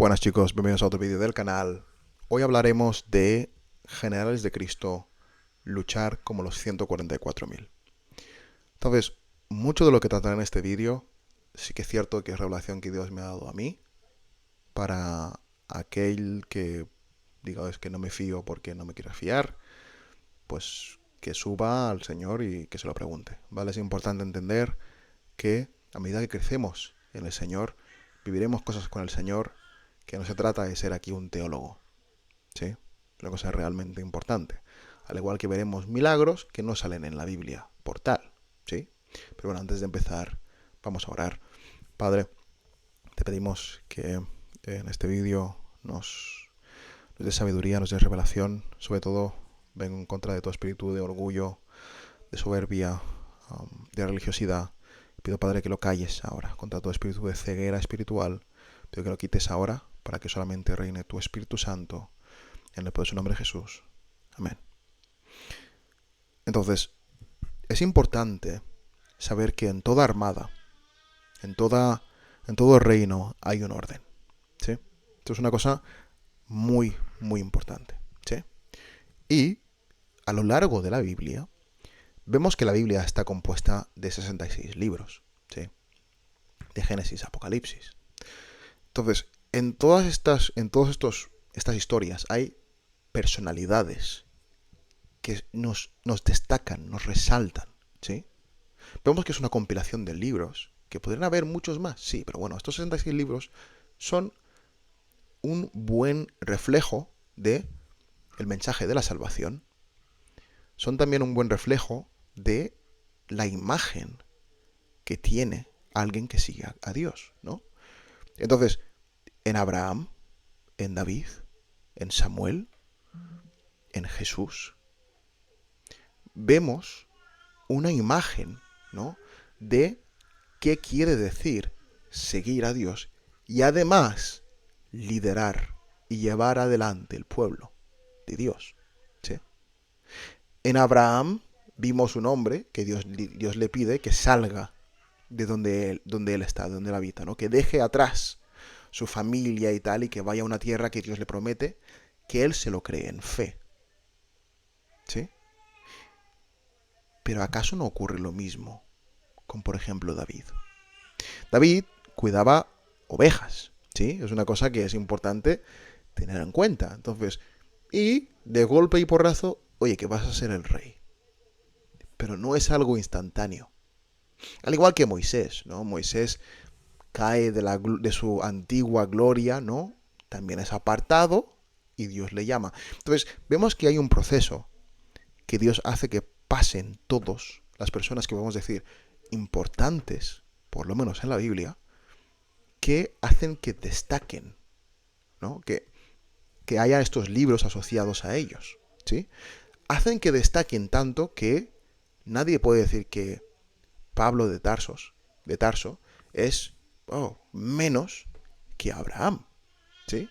Buenas chicos, bienvenidos a otro vídeo del canal. Hoy hablaremos de Generales de Cristo, luchar como los 144.000. Entonces, mucho de lo que trataré en este vídeo sí que es cierto que es revelación que Dios me ha dado a mí para aquel que diga es que no me fío porque no me quiero fiar, pues que suba al Señor y que se lo pregunte, ¿vale? Es importante entender que a medida que crecemos en el Señor, viviremos cosas con el Señor, que no se trata de ser aquí un teólogo, ¿sí? Es una cosa realmente importante. Al igual que veremos milagros que no salen en la Biblia por tal, ¿sí? Pero bueno, antes de empezar, vamos a orar. Padre, te pedimos que en este vídeo nos dé sabiduría, nos dé revelación, sobre todo vengo en contra de todo espíritu de orgullo, de soberbia, de religiosidad. Pido, Padre, que lo calles ahora, contra todo espíritu de ceguera espiritual. Pido que lo quites ahora, para que solamente reine tu Espíritu Santo, en el poderoso nombre de Jesús. Amén. Entonces, es importante saber que en toda armada, en todo reino, hay un orden, ¿sí? Esto es una cosa muy, muy importante, ¿sí? Y a lo largo de la Biblia, vemos que la Biblia está compuesta de 66 libros, ¿sí? De Génesis a Apocalipsis. Entonces, estas historias hay personalidades que nos destacan, nos resaltan, ¿sí? Vemos que es una compilación de libros, que podrían haber muchos más, sí, pero bueno, estos 66 libros son un buen reflejo de el mensaje de la salvación. Son también un buen reflejo de la imagen que tiene alguien que sigue a Dios, ¿no? Entonces, en Abraham, en David, en Samuel, en Jesús, vemos una imagen, ¿no?, de qué quiere decir seguir a Dios y además liderar y llevar adelante el pueblo de Dios, ¿sí? En Abraham vimos un hombre que Dios le pide que salga de donde él está, donde él habita, ¿no? Que deje atrás su familia y tal, y que vaya a una tierra que Dios le promete, que él se lo cree en fe, ¿sí? Pero ¿acaso no ocurre lo mismo con, por ejemplo, David? David cuidaba ovejas, ¿sí? Es una cosa que es importante tener en cuenta. Entonces, y de golpe y porrazo, oye, que vas a ser el rey. Pero no es algo instantáneo. Al igual que Moisés, ¿no? Moisés cae de su antigua gloria, ¿no? También es apartado y Dios le llama. Entonces, vemos que hay un proceso que Dios hace que pasen todos las personas que podemos decir importantes, por lo menos en la Biblia, que hacen que destaquen, ¿no? Que haya estos libros asociados a ellos, ¿sí? Hacen que destaquen tanto que nadie puede decir que Pablo de Tarso, es menos que Abraham, ¿sí?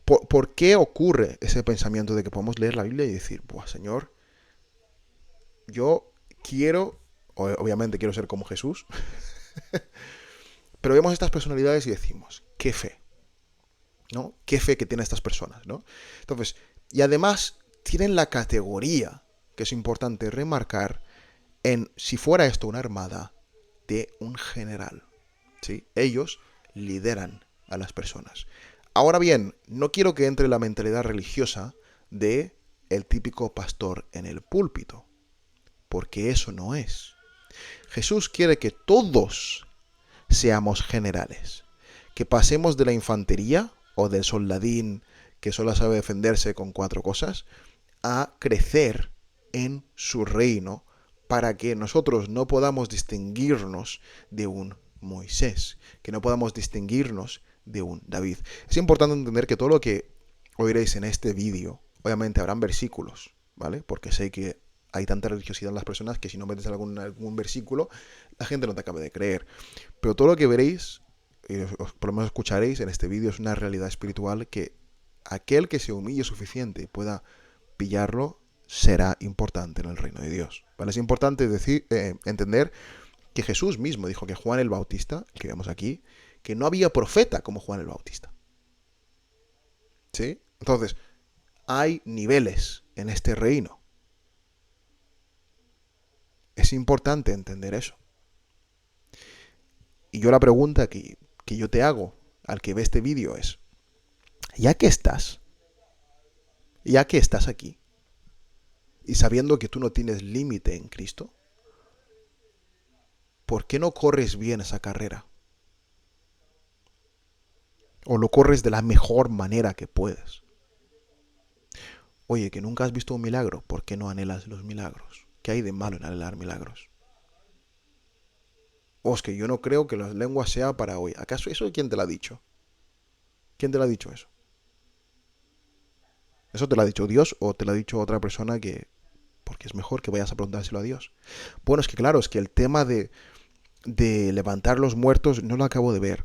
¿Por qué ocurre ese pensamiento de que podemos leer la Biblia y decir, buah, Señor, yo obviamente quiero ser como Jesús, pero vemos estas personalidades y decimos, qué fe, ¿no? Qué fe que tienen estas personas, ¿no? Entonces, y además tienen la categoría, que es importante remarcar, en si fuera esto una armada, de un general, ¿sí? Ellos lideran a las personas. Ahora bien, no quiero que entre la mentalidad religiosa de el típico pastor en el púlpito, porque eso no es. Jesús quiere que todos seamos generales, que pasemos de la infantería o del soldadín que solo sabe defenderse con 4 cosas, a crecer en su reino, para que nosotros no podamos distinguirnos de un Moisés, que no podamos distinguirnos de un David. Es importante entender que todo lo que oiréis en este vídeo, obviamente habrán versículos, ¿vale? Porque sé que hay tanta religiosidad en las personas que si no metes algún versículo, la gente no te acaba de creer. Pero todo lo que veréis, por lo menos escucharéis en este vídeo, es una realidad espiritual que aquel que se humille suficiente y pueda pillarlo, será importante en el reino de Dios, ¿vale? Es importante entender que Jesús mismo dijo que Juan el Bautista, que vemos aquí, que no había profeta como Juan el Bautista, ¿Sí? Entonces, hay niveles en este reino. Es importante entender eso. Y yo la pregunta que yo te hago al que ve este vídeo es, ya que estás, ya que estás aquí, y sabiendo que tú no tienes límite en Cristo, ¿por qué no corres bien esa carrera? O lo corres de la mejor manera que puedes. Oye, que nunca has visto un milagro, ¿por qué no anhelas los milagros? ¿Qué hay de malo en anhelar milagros? O es que yo no creo que las lenguas sea para hoy. ¿Acaso eso quién te lo ha dicho? ¿Quién te lo ha dicho eso? ¿Eso te lo ha dicho Dios o te lo ha dicho otra persona que... porque es mejor que vayas a preguntárselo a Dios? Bueno, es que claro, es que el tema de levantar los muertos no lo acabo de ver.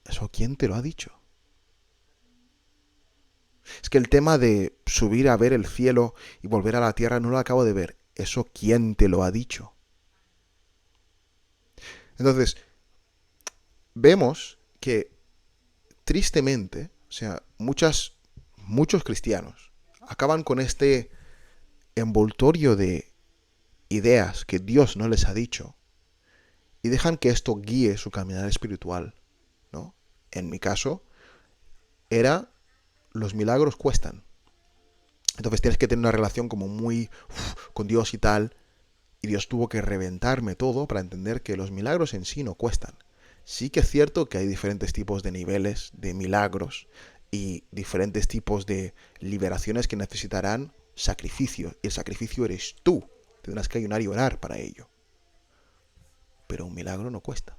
¿Eso quién te lo ha dicho? Es que el tema de subir a ver el cielo y volver a la tierra no lo acabo de ver. ¿Eso quién te lo ha dicho? Entonces, vemos que tristemente, o sea, muchos cristianos acaban con este envoltorio de ideas que Dios no les ha dicho y dejan que esto guíe su caminar espiritual, ¿no? En mi caso, era los milagros cuestan. Entonces tienes que tener una relación como muy con Dios y tal, y Dios tuvo que reventarme todo para entender que los milagros en sí no cuestan. Sí que es cierto que hay diferentes tipos de niveles de milagros y diferentes tipos de liberaciones que necesitarán sacrificio, y el sacrificio eres tú. Tendrás que ayunar y orar para ello. Pero un milagro no cuesta.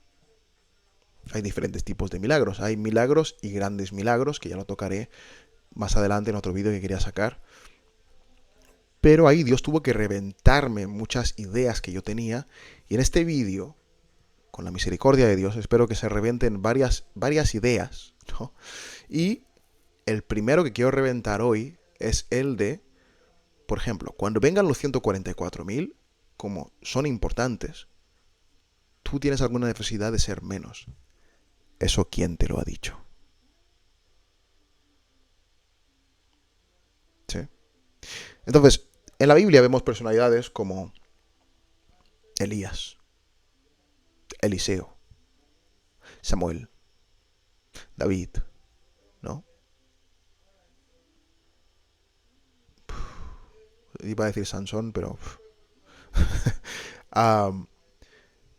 Hay diferentes tipos de milagros. Hay milagros y grandes milagros, que ya lo tocaré más adelante en otro vídeo que quería sacar. Pero ahí Dios tuvo que reventarme muchas ideas que yo tenía. Y en este vídeo, con la misericordia de Dios, espero que se revienten varias ideas, ¿no? Y el primero que quiero reventar hoy es el de, por ejemplo, cuando vengan los 144.000, como son importantes, tú tienes alguna necesidad de ser menos. ¿Eso quién te lo ha dicho? ¿Sí? Entonces, en la Biblia vemos personalidades como Elías, Eliseo, Samuel, David, ¿no? Iba a decir Sansón, pero... um,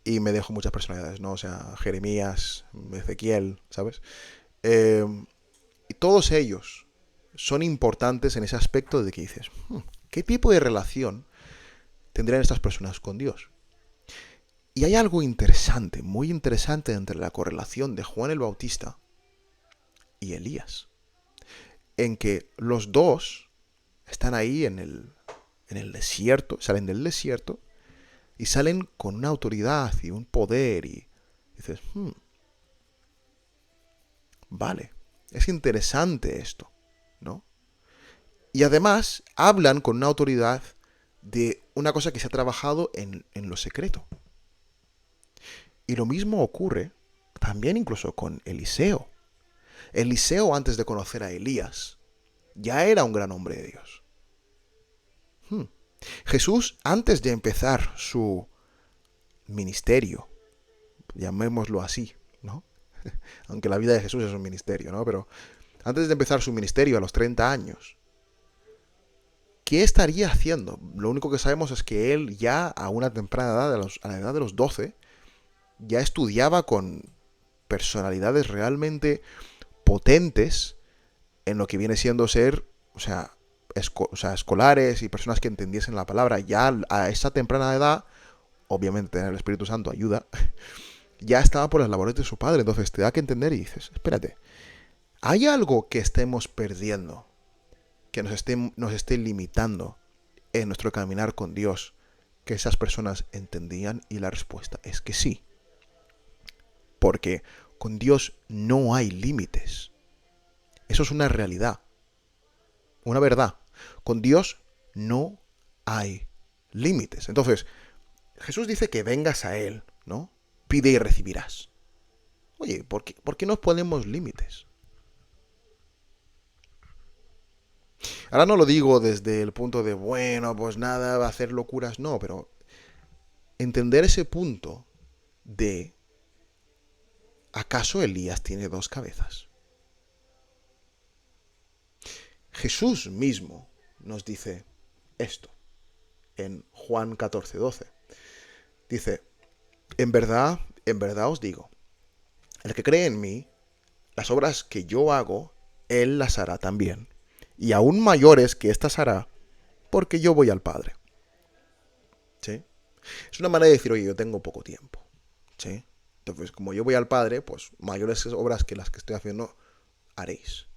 y me dejo muchas personalidades, ¿no? O sea, Jeremías, Ezequiel, ¿sabes? Eh, y todos ellos son importantes en ese aspecto de que dices, ¿qué tipo de relación tendrían estas personas con Dios? Y hay algo interesante, muy interesante entre la correlación de Juan el Bautista y Elías, en que los dos están ahí en el desierto, salen del desierto y salen con una autoridad y un poder y dices, vale, es interesante esto, ¿no? Y además hablan con una autoridad de una cosa que se ha trabajado en lo secreto. Y lo mismo ocurre también incluso con Eliseo. Eliseo, antes de conocer a Elías, ya era un gran hombre de Dios. Jesús, antes de empezar su ministerio, llamémoslo así, ¿no? Aunque la vida de Jesús es un ministerio, ¿no? Pero antes de empezar su ministerio a los 30 años, ¿qué estaría haciendo? Lo único que sabemos es que él ya a una temprana edad, a la edad de los 12, ya estudiaba con personalidades realmente potentes en lo que viene siendo ser, o sea, escolares y personas que entendiesen la palabra. Ya a esa temprana edad, obviamente tener el Espíritu Santo ayuda, ya estaba por las labores de su padre. Entonces te da que entender y dices, espérate, ¿hay algo que estemos perdiendo, que nos esté limitando en nuestro caminar con Dios, que esas personas entendían? Y la respuesta es que sí. Porque con Dios no hay límites. Eso es una realidad, una verdad. Con Dios no hay límites. Entonces, Jesús dice que vengas a Él, ¿no? Pide y recibirás. Oye, ¿por qué nos ponemos límites? Ahora no lo digo desde el punto de, bueno, pues nada, va a hacer locuras, no, pero entender ese punto de, ¿acaso Elías tiene dos cabezas? Jesús mismo nos dice esto en Juan 14:12. Dice, en verdad os digo, el que cree en mí, las obras que yo hago, él las hará también. Y aún mayores que éstas hará, porque yo voy al Padre. ¿Sí? Es una manera de decir, oye, yo tengo poco tiempo. ¿Sí? Entonces, como yo voy al Padre, pues mayores obras que las que estoy haciendo haréis.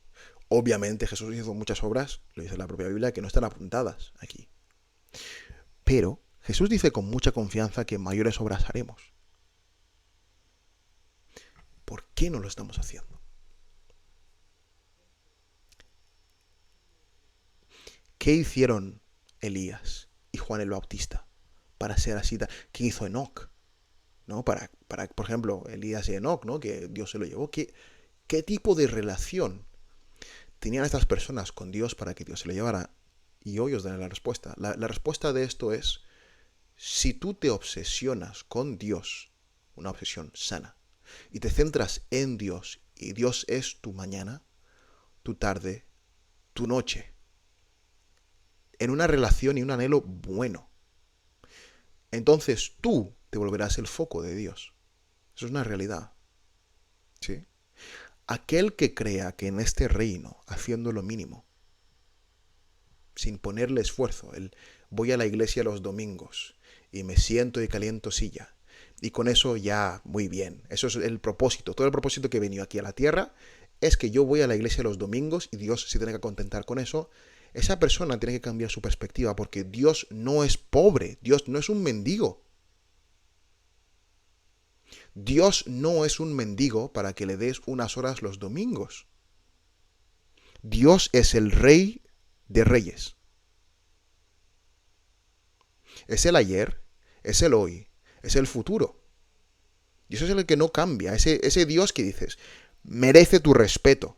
Obviamente Jesús hizo muchas obras, lo dice la propia Biblia, que no están apuntadas aquí. Pero Jesús dice con mucha confianza que mayores obras haremos. ¿Por qué no lo estamos haciendo? ¿Qué hicieron Elías y Juan el Bautista para ser así? ¿Qué hizo Enoc? ¿No? Por ejemplo, Elías y Enoc, ¿no? Que Dios se lo llevó. ¿Qué tipo de relación tenían estas personas con Dios para que Dios se lo llevara? Y hoy os daré la respuesta. La respuesta de esto es, si tú te obsesionas con Dios, una obsesión sana, y te centras en Dios, y Dios es tu mañana, tu tarde, tu noche, en una relación y un anhelo bueno, entonces tú te volverás el foco de Dios. Eso es una realidad. ¿Sí? Aquel que crea que en este reino, haciendo lo mínimo, sin ponerle esfuerzo, el voy a la iglesia los domingos y me siento y caliento silla, y con eso ya muy bien. Eso es el propósito. Todo el propósito que he venido aquí a la tierra es que yo voy a la iglesia los domingos y Dios se tiene que contentar con eso. Esa persona tiene que cambiar su perspectiva porque Dios no es pobre, Dios no es un mendigo. Dios no es un mendigo para que le des unas horas los domingos. Dios es el Rey de Reyes. Es el ayer, es el hoy, es el futuro. Y eso es el que no cambia. Ese Dios que dices, merece tu respeto.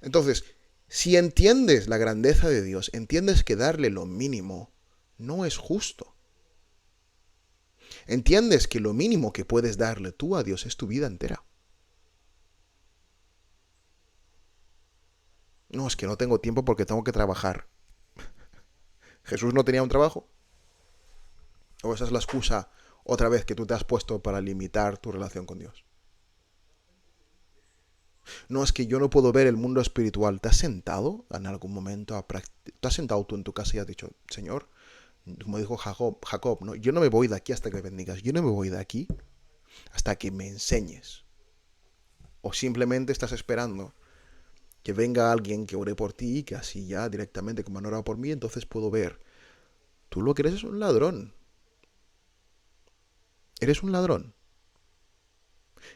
Entonces, si entiendes la grandeza de Dios, entiendes que darle lo mínimo no es justo. Entiendes que lo mínimo que puedes darle tú a Dios es tu vida entera. No, es que no tengo tiempo porque tengo que trabajar. ¿Jesús no tenía un trabajo? ¿O esa es la excusa otra vez que tú te has puesto para limitar tu relación con Dios? No, es que yo no puedo ver el mundo espiritual. ¿Te has sentado en algún momento a ¿Te has sentado tú en tu casa y has dicho, Señor, como dijo Jacob, ¿no? Yo no me voy de aquí hasta que me bendigas. Yo no me voy de aquí hasta que me enseñes. O simplemente estás esperando que venga alguien que ore por ti y que así ya directamente como han orado por mí, entonces puedo ver. Tú lo que eres es un ladrón. Eres un ladrón.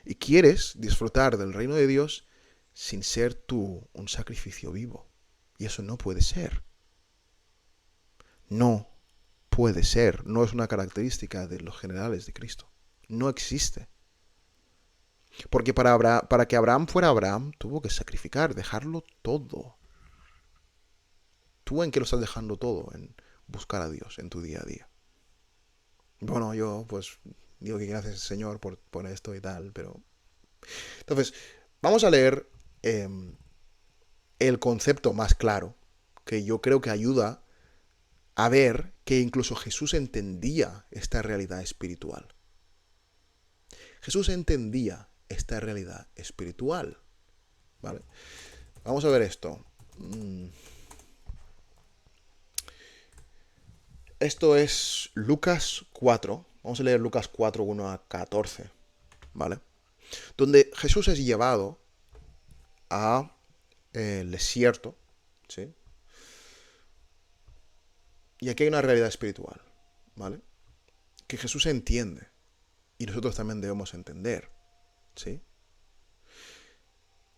Y quieres disfrutar del reino de Dios sin ser tú un sacrificio vivo. Y eso no puede ser. No puede ser. No es una característica de los generales de Cristo. No existe. Porque para que Abraham fuera Abraham, tuvo que sacrificar, dejarlo todo. ¿Tú en qué lo estás dejando todo? En buscar a Dios en tu día a día. Bueno, yo pues digo que gracias Señor por esto y tal, pero... Entonces, vamos a leer el concepto más claro, que yo creo que ayuda a ver que incluso Jesús entendía esta realidad espiritual. Jesús entendía esta realidad espiritual. ¿Vale? Vamos a ver esto. Esto es Lucas 4. Vamos a leer Lucas 4, 1 a 14. ¿Vale? Donde Jesús es llevado a el desierto. ¿Sí? Y aquí hay una realidad espiritual. ¿Vale? Que Jesús entiende. Y nosotros también debemos entender. ¿Sí?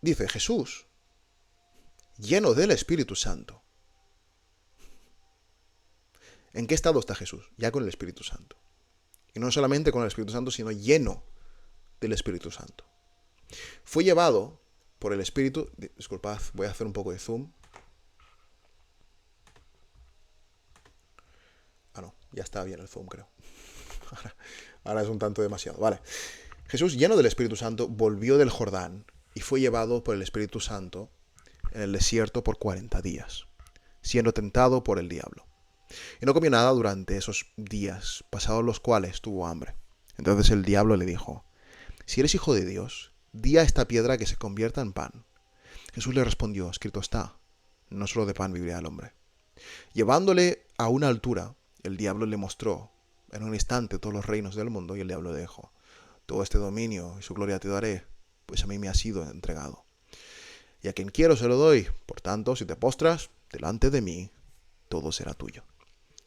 Dice Jesús, lleno del Espíritu Santo. ¿En qué estado está Jesús? Ya con el Espíritu Santo. Y no solamente con el Espíritu Santo, sino lleno del Espíritu Santo. Fue llevado por el Espíritu. Disculpad, voy a hacer un poco de zoom. Ah, no, ya está bien el zoom, creo. Ahora es un tanto demasiado. Vale. Jesús, lleno del Espíritu Santo, volvió del Jordán y fue llevado por el Espíritu Santo en el desierto por 40 días, siendo tentado por el diablo. Y no comió nada durante esos días, pasados los cuales tuvo hambre. Entonces el diablo le dijo: si eres hijo de Dios, di a esta piedra que se convierta en pan. Jesús le respondió: escrito está, no solo de pan vivirá el hombre. Llevándole a una altura, el diablo le mostró en un instante todos los reinos del mundo, y el diablo le dijo: todo este dominio y su gloria te daré, pues a mí me ha sido entregado. Y a quien quiero se lo doy. Por tanto, si te postras delante de mí, todo será tuyo.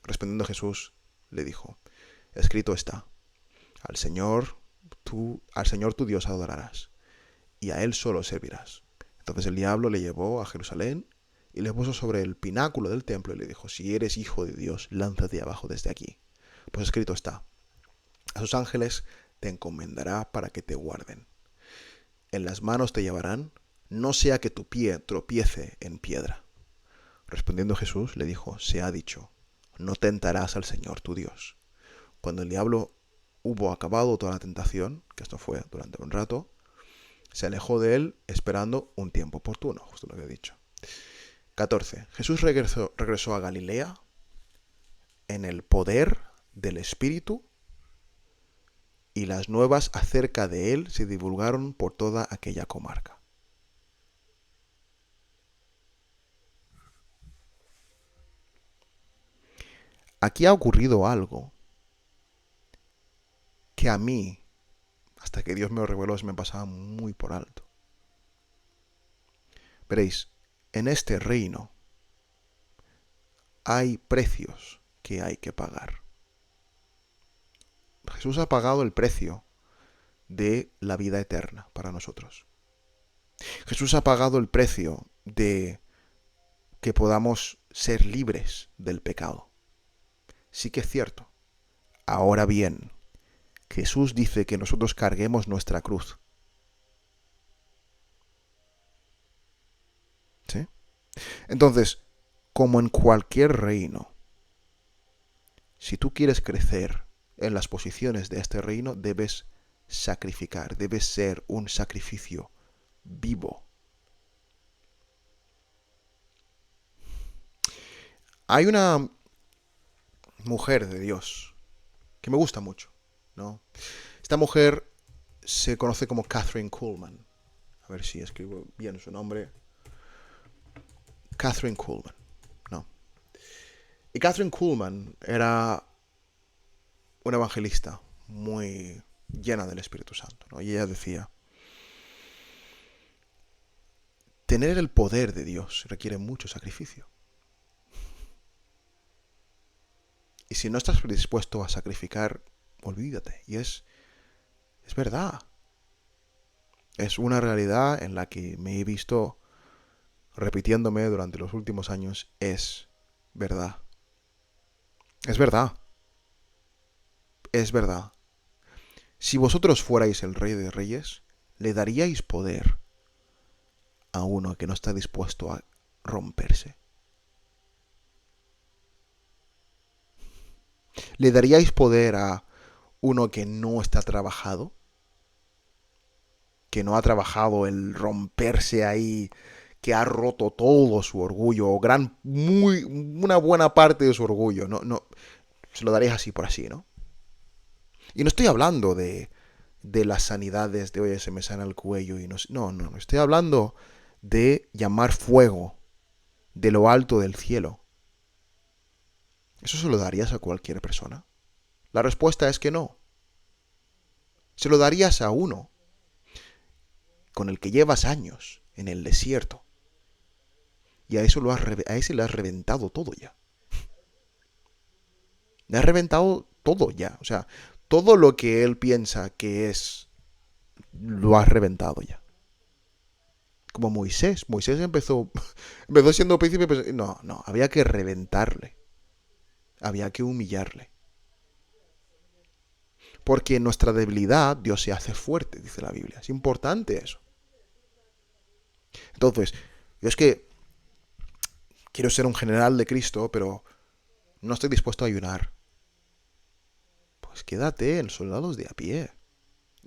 Respondiendo Jesús, le dijo: escrito está, al Señor tu Dios adorarás, y a Él solo servirás. Entonces el diablo le llevó a Jerusalén y le puso sobre el pináculo del templo y le dijo: si eres hijo de Dios, lánzate abajo desde aquí. Pues escrito está: a sus ángeles te encomendará para que te guarden. En las manos te llevarán, no sea que tu pie tropiece en piedra. Respondiendo Jesús, le dijo: se ha dicho, no tentarás al Señor tu Dios. Cuando el diablo hubo acabado toda la tentación, que esto fue durante un rato, se alejó de él esperando un tiempo oportuno, justo lo que he dicho. 14. Jesús regresó a Galilea en el poder del Espíritu, y las nuevas acerca de él se divulgaron por toda aquella comarca. Aquí ha ocurrido algo que a mí, hasta que Dios me lo reveló, se me pasaba muy por alto. Veréis, en este reino hay precios que hay que pagar. Jesús ha pagado el precio de la vida eterna para nosotros. Jesús ha pagado el precio de que podamos ser libres del pecado. Sí que es cierto. Ahora bien, Jesús dice que nosotros carguemos nuestra cruz. ¿Sí? Entonces, como en cualquier reino, si tú quieres crecer en las posiciones de este reino, debes sacrificar, debes ser un sacrificio vivo. Hay una mujer de Dios que me gusta mucho, ¿no? Esta mujer se conoce como Kathryn Kuhlman. A ver si escribo bien su nombre. Kathryn Kuhlman, ¿no? Y Kathryn Kuhlman era una evangelista muy llena del Espíritu Santo, ¿no? Y ella decía: tener el poder de Dios requiere mucho sacrificio. Y si no estás dispuesto a sacrificar, olvídate. Y es verdad. Es una realidad en la que me he visto repitiéndome durante los últimos años. Es verdad. Es verdad. Es verdad. Si vosotros fuerais el Rey de Reyes, ¿le daríais poder a uno que no está dispuesto a romperse? ¿Le daríais poder a uno que no está trabajado? Que no ha trabajado el romperse ahí, que ha roto todo su orgullo, o una buena parte de su orgullo. No, se lo daréis así por así, ¿no? Y no estoy hablando de las sanidades de: oye, se me sana el cuello y no. No, estoy hablando de llamar fuego de lo alto del cielo. ¿Eso se lo darías a cualquier persona? La respuesta es que no. Se lo darías a uno con el que llevas años en el desierto. Y a ese le has reventado todo ya. Le has reventado todo ya. O sea, todo lo que él piensa que es, lo has reventado ya. Como Moisés. Moisés empezó siendo príncipe, pues, no, había que reventarle. Había que humillarle. Porque en nuestra debilidad Dios se hace fuerte, dice la Biblia. Es importante eso. Entonces, yo es que quiero ser un general de Cristo, pero no estoy dispuesto a ayunar. Pues quédate en soldados de a pie.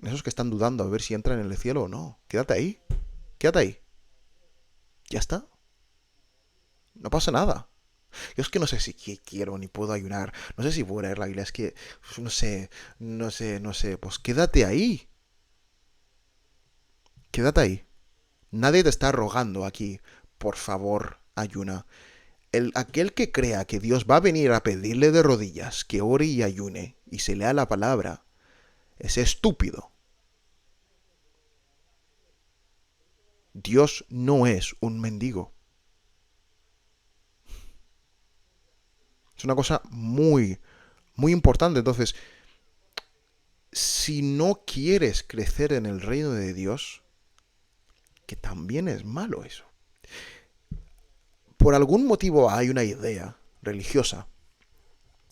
En esos que están dudando a ver si entran en el cielo o no. Quédate ahí. Quédate ahí. Ya está. No pasa nada. Yo es que no sé si quiero ni puedo ayunar. No sé si voy a leer la Biblia. Es que no sé. Pues quédate ahí. Quédate ahí. Nadie te está rogando aquí. Por favor, ayuna. Aquel que crea que Dios va a venir a pedirle de rodillas que ore y ayune y se lea la palabra, es estúpido. Dios no es un mendigo. Es una cosa muy, muy importante. Entonces, si no quieres crecer en el reino de Dios, que también es malo eso. Por algún motivo hay una idea religiosa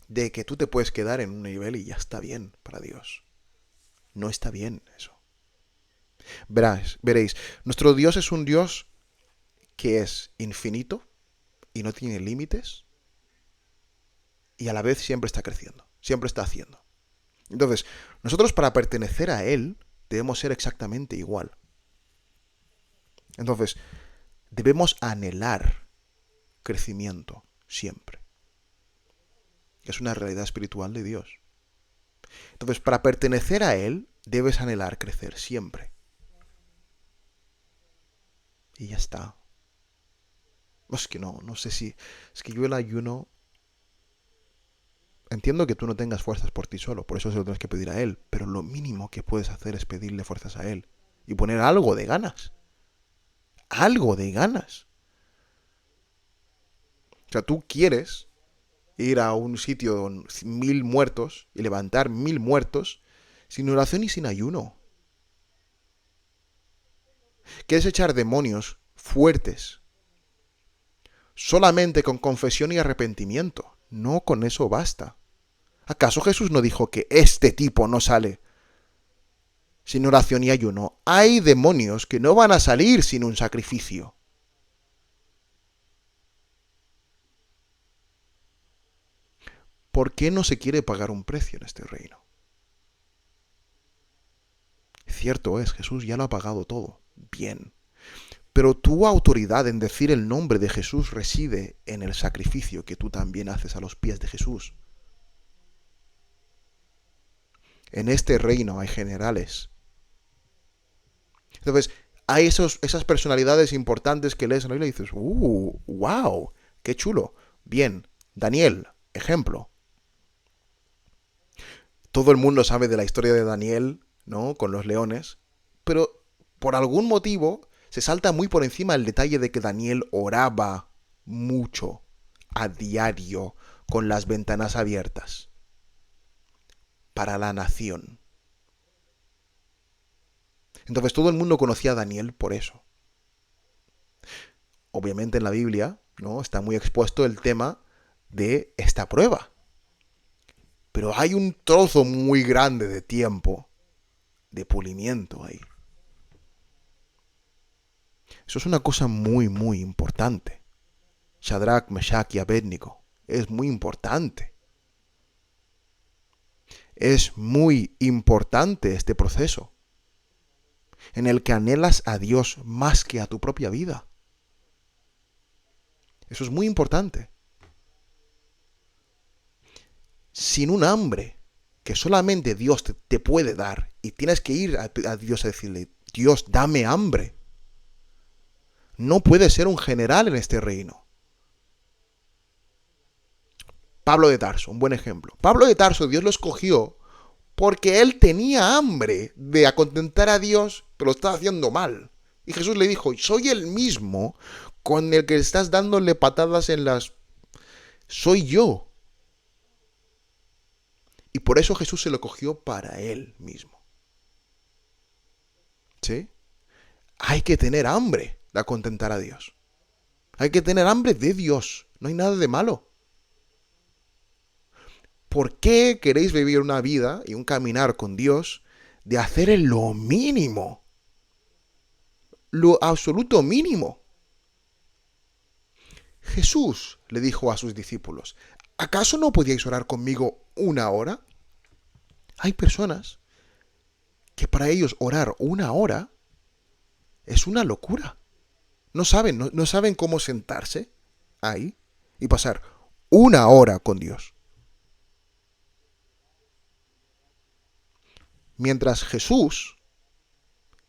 de que tú te puedes quedar en un nivel y ya está bien para Dios. No está bien eso. Veréis, nuestro Dios es un Dios que es infinito y no tiene límites y a la vez siempre está creciendo, siempre está haciendo. Entonces, nosotros para pertenecer a Él debemos ser exactamente igual. Entonces, debemos anhelar crecimiento siempre. Es una realidad espiritual de Dios. Entonces, para pertenecer a Él, debes anhelar crecer siempre. Y ya está. Es que no sé si... Es que yo el ayuno... Entiendo que tú no tengas fuerzas por ti solo, por eso se lo tienes que pedir a Él, pero lo mínimo que puedes hacer es pedirle fuerzas a Él. Y poner algo de ganas. Algo de ganas. O sea, tú quieres ir a un sitio con 1000 muertos y levantar 1000 muertos sin oración y sin ayuno. Quieres echar demonios fuertes solamente con confesión y arrepentimiento. No con eso basta. ¿Acaso Jesús no dijo que este tipo no sale sin oración y ayuno? Hay demonios que no van a salir sin un sacrificio. ¿Por qué no se quiere pagar un precio en este reino? Cierto es, Jesús ya lo ha pagado todo. Bien. Pero tu autoridad en decir el nombre de Jesús reside en el sacrificio que tú también haces a los pies de Jesús. En este reino hay generales. Entonces, hay esas personalidades importantes que lees en la Biblia y dices, wow, qué chulo. Bien, Daniel, ejemplo. Todo el mundo sabe de la historia de Daniel, ¿no? Con los leones, pero por algún motivo se salta muy por encima el detalle de que Daniel oraba mucho, a diario, con las ventanas abiertas, para la nación. Entonces todo el mundo conocía a Daniel por eso. Obviamente en la Biblia, ¿no? Está muy expuesto el tema de esta prueba. Pero hay un trozo muy grande de tiempo de pulimiento ahí. Eso es una cosa muy, muy importante. Shadrach, Meshach y Abednego. Es muy importante. Es muy importante este proceso en el que anhelas a Dios más que a tu propia vida. Eso es muy importante. Sin un hambre que solamente Dios te puede dar y tienes que ir a Dios a decirle, Dios, dame hambre. No puedes ser un general en este reino. Pablo de Tarso, un buen ejemplo. Pablo de Tarso, Dios lo escogió porque él tenía hambre de contentar a Dios, pero lo estaba haciendo mal. Y Jesús le dijo, soy el mismo con el que estás dándole patadas en las... Soy yo. Y por eso Jesús se lo cogió para él mismo. ¿Sí? Hay que tener hambre de contentar a Dios. Hay que tener hambre de Dios. No hay nada de malo. ¿Por qué queréis vivir una vida y un caminar con Dios de hacer lo mínimo? lo absoluto mínimo. Jesús le dijo a sus discípulos, ¿acaso no podíais orar conmigo 1 hora? Hay personas que para ellos orar 1 hora es una locura. No saben cómo sentarse ahí y pasar 1 hora con Dios. Mientras Jesús,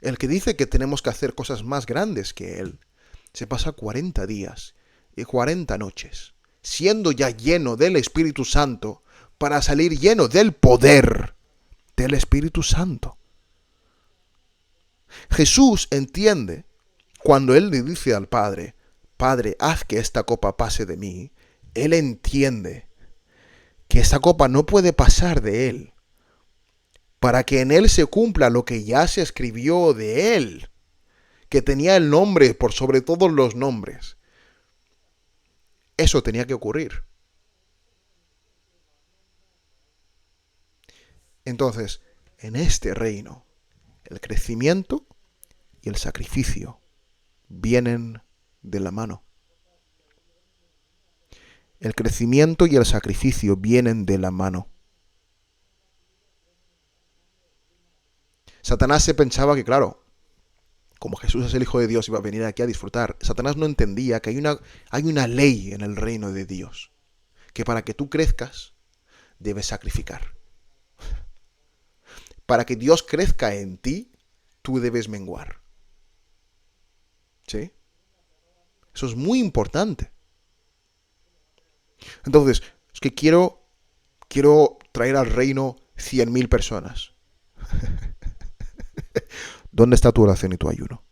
el que dice que tenemos que hacer cosas más grandes que Él, se pasa 40 días y 40 noches, siendo ya lleno del Espíritu Santo, para salir lleno del poder del Espíritu Santo. Jesús entiende cuando Él le dice al Padre, Padre, haz que esta copa pase de mí. Él entiende que esta copa no puede pasar de Él, para que en Él se cumpla lo que ya se escribió de Él, que tenía el nombre por sobre todos los nombres. Eso tenía que ocurrir. Entonces, en este reino, el crecimiento y el sacrificio vienen de la mano. El crecimiento y el sacrificio vienen de la mano. Satanás se pensaba que, claro, como Jesús es el Hijo de Dios, iba a venir aquí a disfrutar. Satanás no entendía que hay una ley en el reino de Dios, que para que tú crezcas, debes sacrificar. Para que Dios crezca en ti, tú debes menguar. ¿Sí? Eso es muy importante. Entonces, es que quiero traer al reino 100.000 personas. ¿Dónde está tu oración y tu ayuno?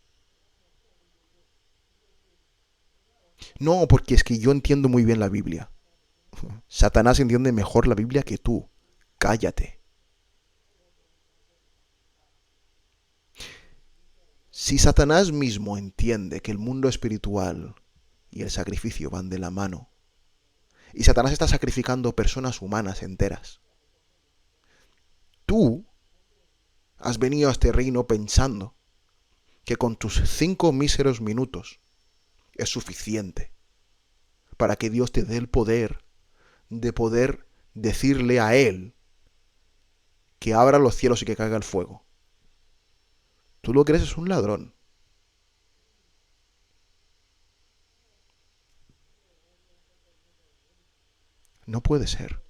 No, porque es que yo entiendo muy bien la Biblia. Satanás entiende mejor la Biblia que tú. Cállate. Si Satanás mismo entiende que el mundo espiritual y el sacrificio van de la mano, y Satanás está sacrificando personas humanas enteras, tú has venido a este reino pensando que con tus 5 míseros minutos es suficiente para que Dios te dé el poder de poder decirle a Él que abra los cielos y que caiga el fuego. Tú lo que eres es un ladrón. No puede ser.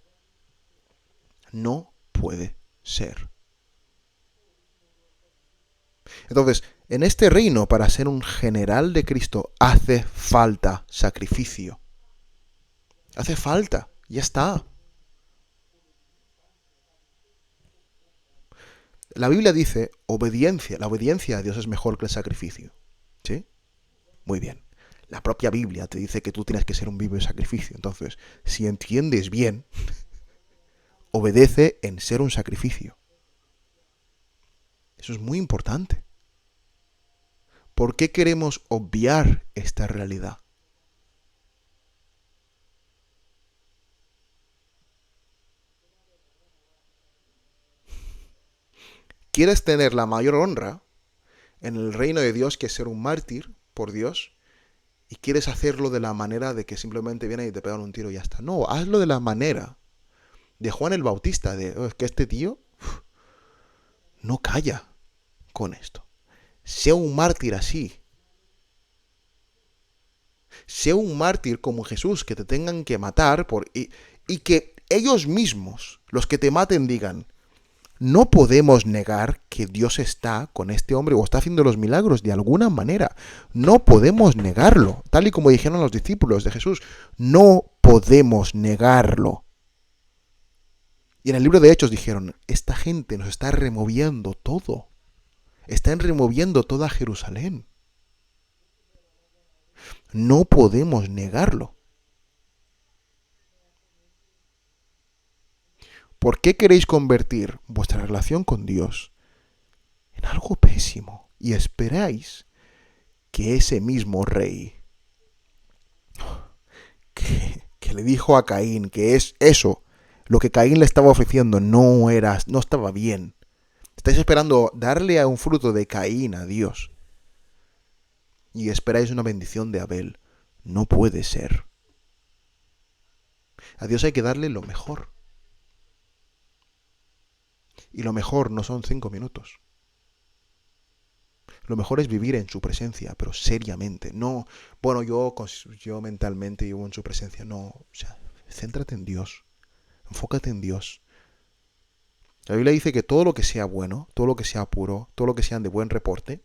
No puede ser. Entonces, en este reino, para ser un general de Cristo, hace falta sacrificio. Hace falta. Ya está. La Biblia dice, obediencia. La obediencia a Dios es mejor que el sacrificio. ¿Sí? Muy bien. La propia Biblia te dice que tú tienes que ser un vivo sacrificio. Entonces, si entiendes bien, obedece en ser un sacrificio. Eso es muy importante. ¿Por qué queremos obviar esta realidad? ¿Quieres tener la mayor honra en el reino de Dios, que es ser un mártir por Dios? Y quieres hacerlo de la manera de que simplemente vienen y te pegan un tiro y ya está. No, hazlo de la manera de Juan el Bautista, es que este tío no calla con esto. Sea un mártir así. Sea un mártir como Jesús, que te tengan que matar y que ellos mismos, los que te maten, digan, no podemos negar que Dios está con este hombre o está haciendo los milagros de alguna manera. No podemos negarlo. Tal y como dijeron los discípulos de Jesús, no podemos negarlo. Y en el libro de Hechos dijeron, esta gente nos está removiendo todo. Están removiendo toda Jerusalén. No podemos negarlo. ¿Por qué queréis convertir vuestra relación con Dios en algo pésimo y esperáis que ese mismo rey que le dijo a Caín que es eso, lo que Caín le estaba ofreciendo no estaba bien? Estáis esperando darle a un fruto de Caín a Dios. y esperáis una bendición de Abel. No puede ser. A Dios hay que darle lo mejor. Y lo mejor no son 5 minutos. Lo mejor es vivir en su presencia, pero seriamente. No, bueno, yo mentalmente vivo en su presencia. No, o sea, céntrate en Dios. Enfócate en Dios. La Biblia dice que todo lo que sea bueno, todo lo que sea puro, todo lo que sean de buen reporte,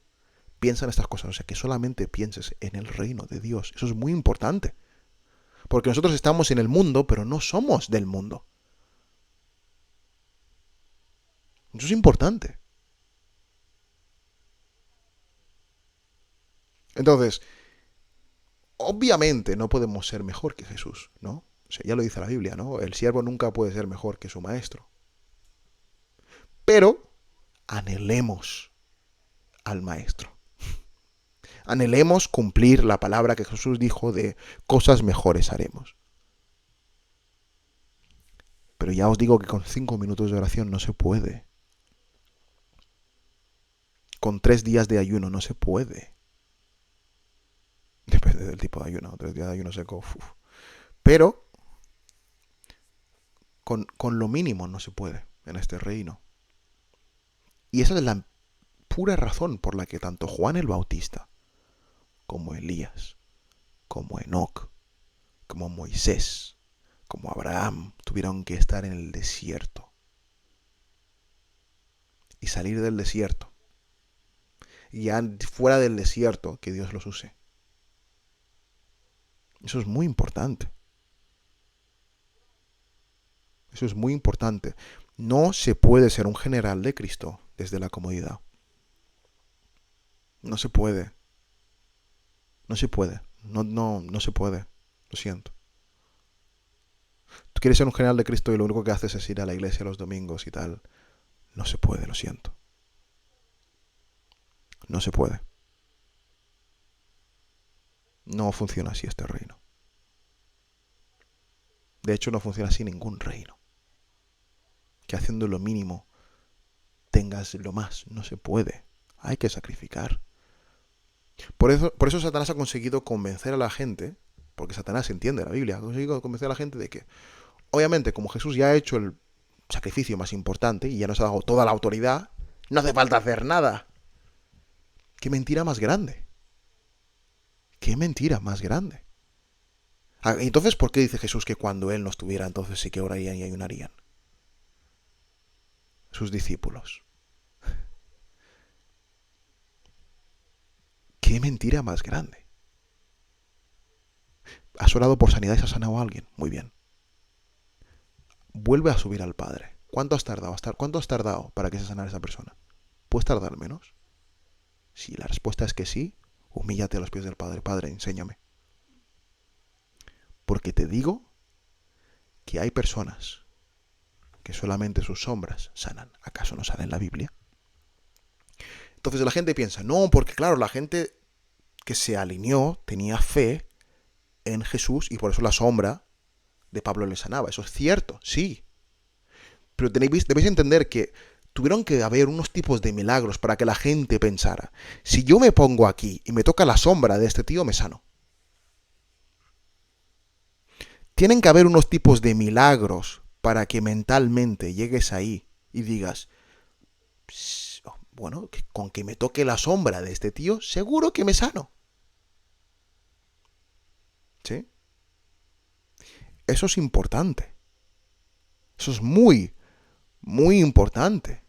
piensa en estas cosas. O sea, que solamente pienses en el reino de Dios. Eso es muy importante. Porque nosotros estamos en el mundo, pero no somos del mundo. Eso es importante. Entonces, obviamente no podemos ser mejor que Jesús, ¿no? O sea, ya lo dice la Biblia, ¿no? El siervo nunca puede ser mejor que su maestro. Pero anhelemos al maestro. Anhelemos cumplir la palabra que Jesús dijo de cosas mejores haremos. Pero ya os digo que con 5 minutos de oración no se puede. Con 3 días de ayuno no se puede. Depende del tipo de ayuno. 3 días de ayuno seco. Uf. Pero con lo mínimo no se puede en este reino. Y esa es la pura razón por la que tanto Juan el Bautista, como Elías, como Enoc, como Moisés, como Abraham, tuvieron que estar en el desierto. Y salir del desierto. Y ya fuera del desierto, que Dios los use. Eso es muy importante. Eso es muy importante. No se puede ser un general de Cristo desde la comodidad. No se puede. No se puede. No se puede. Lo siento. Tú quieres ser un general de Cristo y lo único que haces es ir a la iglesia los domingos y tal. No se puede, lo siento. No se puede. No funciona así este reino. De hecho, no funciona así ningún reino. Que haciendo lo mínimo tengas lo más. No se puede. Hay que sacrificar. Por eso Satanás ha conseguido convencer a la gente, porque Satanás entiende la Biblia, ha conseguido convencer a la gente de que, obviamente, como Jesús ya ha hecho el sacrificio más importante y ya nos ha dado toda la autoridad, no hace falta hacer nada. ¿Qué mentira más grande? ¿Qué mentira más grande? Entonces, ¿por qué dice Jesús que cuando Él no estuviera, entonces sí que orarían y ayunarían? Sus discípulos. ¿Qué mentira más grande? ¿Has orado por sanidad y se ha sanado a alguien? Muy bien. Vuelve a subir al Padre. ¿Cuánto has tardado? ¿Cuánto has tardado para que se sanara esa persona? ¿Puedes tardar menos? Si la respuesta es que sí, humíllate a los pies del Padre. Padre, enséñame. Porque te digo que hay personas que solamente sus sombras sanan. ¿Acaso no sale en la Biblia? Entonces la gente piensa, no, porque claro, la gente que se alineó tenía fe en Jesús y por eso la sombra de Pablo le sanaba. Eso es cierto, sí. Pero debéis entender que tuvieron que haber unos tipos de milagros para que la gente pensara, si yo me pongo aquí y me toca la sombra de este tío, me sano. Tienen que haber unos tipos de milagros para que mentalmente llegues ahí y digas, bueno, con que me toque la sombra de este tío, seguro que me sano. ¿Sí? Eso es importante. Eso es muy, muy importante.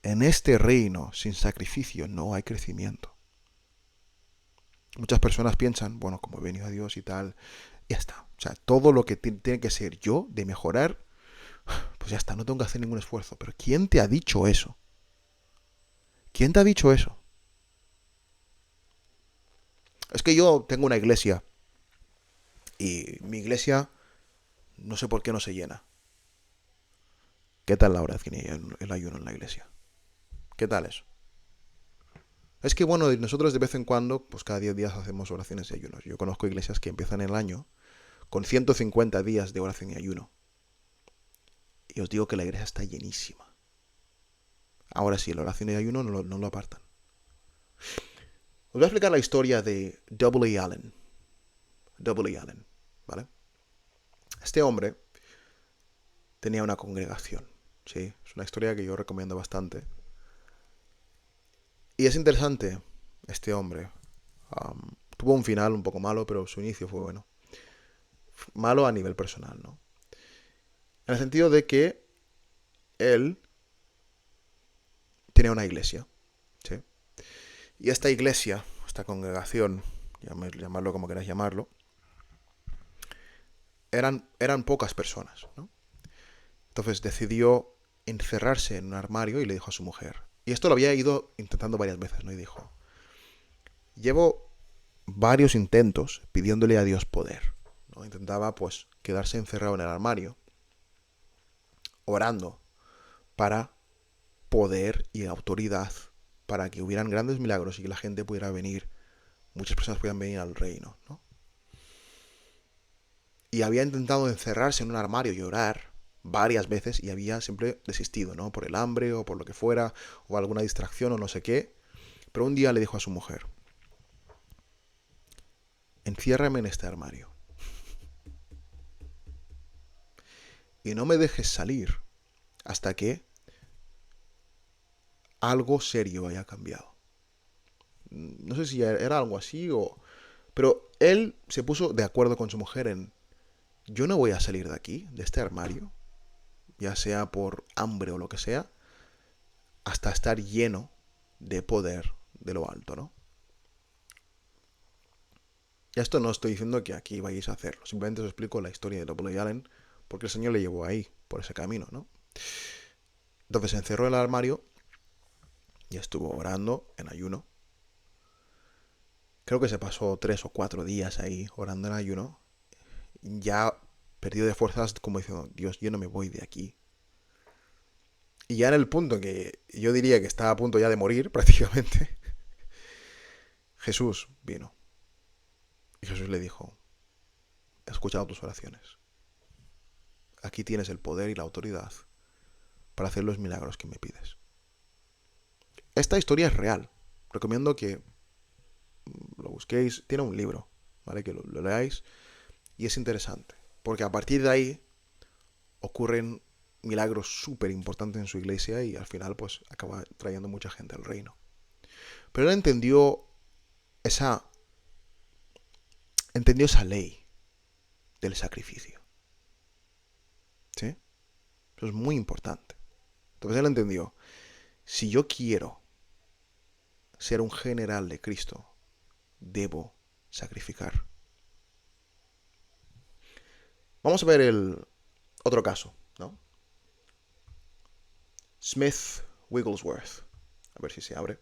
En este reino sin sacrificio no hay crecimiento. Muchas personas piensan, bueno, como he venido a Dios y tal, ya está. O sea, todo lo que tiene que ser yo de mejorar, pues ya está, no tengo que hacer ningún esfuerzo. Pero ¿quién te ha dicho eso? ¿Quién te ha dicho eso? Es que yo tengo una iglesia y mi iglesia no sé por qué no se llena. ¿Qué tal la oración y el ayuno en la iglesia? ¿Qué tal eso? Es que bueno, nosotros de vez en cuando, pues cada 10 días hacemos oraciones y ayunos. Yo conozco iglesias que empiezan el año con 150 días de oración y ayuno. Y os digo que la iglesia está llenísima. Ahora sí, la oración y ayuno no lo apartan. Os voy a explicar la historia de W. E. Allen. W. E. Allen, ¿vale? Este hombre tenía una congregación, ¿sí? Es una historia que yo recomiendo bastante. Y es interesante, este hombre. Tuvo un final un poco malo, pero su inicio fue bueno. Malo a nivel personal, ¿no? En el sentido de que él tenía una iglesia, ¿sí? Y esta iglesia, esta congregación, llamarlo como queráis llamarlo, eran pocas personas, ¿no? Entonces decidió encerrarse en un armario y le dijo a su mujer. Y esto lo había ido intentando varias veces, ¿no? Y dijo, llevo varios intentos pidiéndole a Dios poder, ¿no? Intentaba, pues, quedarse encerrado en el armario, orando para poder y autoridad, para que hubieran grandes milagros y que la gente pudiera venir, muchas personas pudieran venir al reino, ¿no? Y había intentado encerrarse en un armario y orar varias veces y había siempre desistido, ¿no? Por el hambre o por lo que fuera, o alguna distracción o no sé qué. Pero un día le dijo a su mujer, enciérrame en este armario y no me dejes salir hasta que algo serio haya cambiado. No sé si era algo así o... Pero él se puso de acuerdo con su mujer en, yo no voy a salir de aquí, de este armario, ya sea por hambre o lo que sea, hasta estar lleno de poder de lo alto, ¿no? Y esto no estoy diciendo que aquí vayáis a hacerlo, simplemente os explico la historia de W. Allen, porque el Señor le llevó ahí, por ese camino, ¿no? Entonces se encerró en el armario y estuvo orando en ayuno. Creo que se pasó 3 o 4 días ahí orando en ayuno. Ya perdido de fuerzas, como diciendo, Dios, yo no me voy de aquí. Y ya en el punto que yo diría que estaba a punto ya de morir prácticamente, Jesús vino. Y Jesús le dijo, he escuchado tus oraciones. Aquí tienes el poder y la autoridad para hacer los milagros que me pides. Esta historia es real. Recomiendo que lo busquéis. Tiene un libro, ¿vale? Que lo leáis. Y es interesante. Porque a partir de ahí ocurren milagros súper importantes en su iglesia y al final pues acaba trayendo mucha gente al reino. Pero él esa, entendió esa ley del sacrificio. ¿Sí? Eso es muy importante. Entonces él entendió, si yo quiero ser un general de Cristo, debo sacrificar. Vamos a ver el otro caso, ¿no? Smith Wigglesworth. A ver si se abre.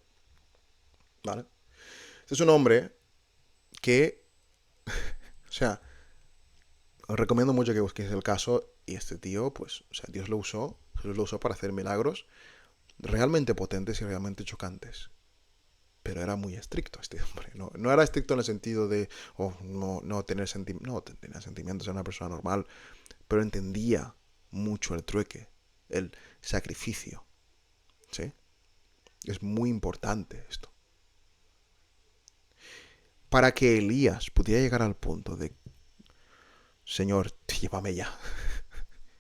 ¿Vale? Este es un hombre que, o sea, os recomiendo mucho que busquéis el caso y este tío, pues, o sea, Dios lo usó, Jesús lo usó para hacer milagros realmente potentes y realmente chocantes. Pero era muy estricto este hombre. No era estricto en el sentido de no tener sentimientos. No, tenía sentimientos, era una persona normal. Pero entendía mucho el trueque, el sacrificio. ¿Sí? Es muy importante esto. Para que Elías pudiera llegar al punto de, Señor, llévame ya.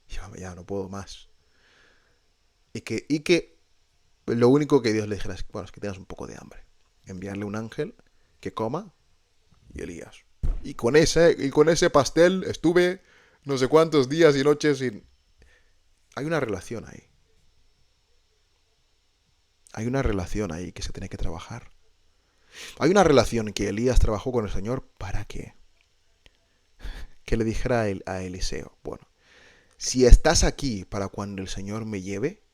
Llévame ya, no puedo más. Y que lo único que Dios le dijera es, bueno, es que tengas un poco de hambre. Enviarle un ángel que coma y Elías. Y con ese pastel estuve no sé cuántos días y noches sin... Hay una relación ahí. Hay una relación ahí que se tiene que trabajar. Hay una relación que Elías trabajó con el Señor para qué. Que le dijera a Eliseo, bueno, si estás aquí para cuando el Señor me lleve,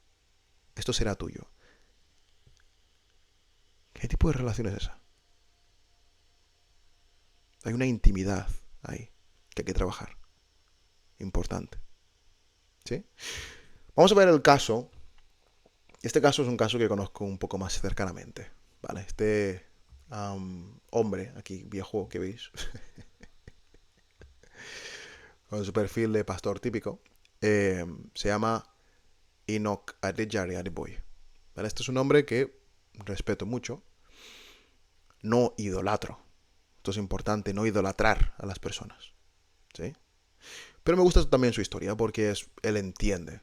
esto será tuyo. ¿Qué tipo de relación es esa? Hay una intimidad ahí que hay que trabajar. Importante. ¿Sí? Vamos a ver el caso. Este caso es un caso que conozco un poco más cercanamente. ¿Vale? Este hombre aquí, viejo, que veis, con su perfil de pastor típico, se llama Enoch Adejare Adeboye. ¿Vale? Este es un hombre que respeto mucho. no idolatro. Esto es importante, no idolatrar a las personas. ¿Sí? Pero me gusta también su historia porque él entiende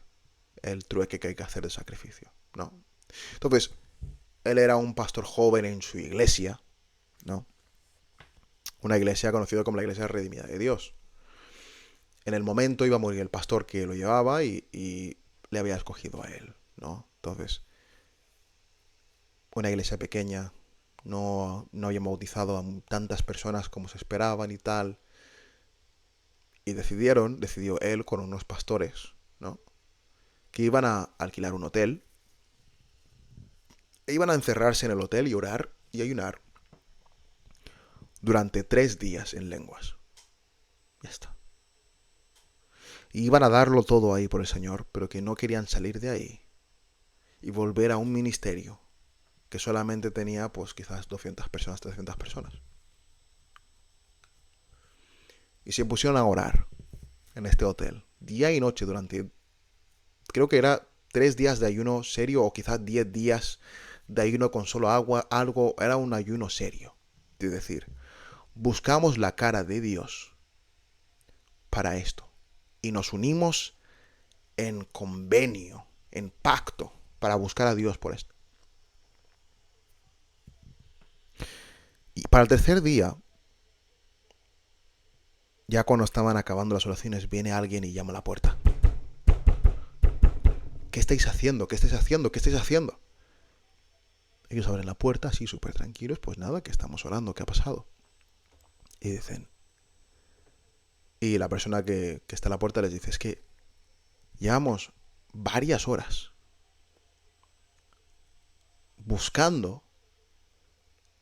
el trueque que hay que hacer de sacrificio, ¿no? Entonces, él era un pastor joven en su iglesia, ¿no? Una iglesia conocida como la Iglesia Redimida de Dios. En el momento iba a morir el pastor que lo llevaba y le había escogido a él, ¿no? Entonces, una iglesia pequeña, no había bautizado a tantas personas como se esperaban y tal. Y decidió él con unos pastores, ¿no? Que iban a alquilar un hotel, e iban a encerrarse en el hotel y orar y ayunar durante 3 días en lenguas. Ya está. Y iban a darlo todo ahí por el Señor, pero que no querían salir de ahí y volver a un ministerio que solamente tenía, pues quizás 200 personas, 300 personas. Y se pusieron a orar en este hotel, día y noche, durante, creo que era 3 días de ayuno serio o quizás 10 días de ayuno con solo agua, algo, era un ayuno serio. Es decir, buscamos la cara de Dios para esto y nos unimos en convenio, en pacto, para buscar a Dios por esto. Y para el tercer día, ya cuando estaban acabando las oraciones, viene alguien y llama a la puerta. ¿Qué estáis haciendo? ¿Qué estáis haciendo? ¿Qué estáis haciendo? Ellos abren la puerta así súper tranquilos, pues nada, que estamos orando, ¿qué ha pasado? Y dicen, y la persona que está a la puerta les dice, es que llevamos varias horas buscando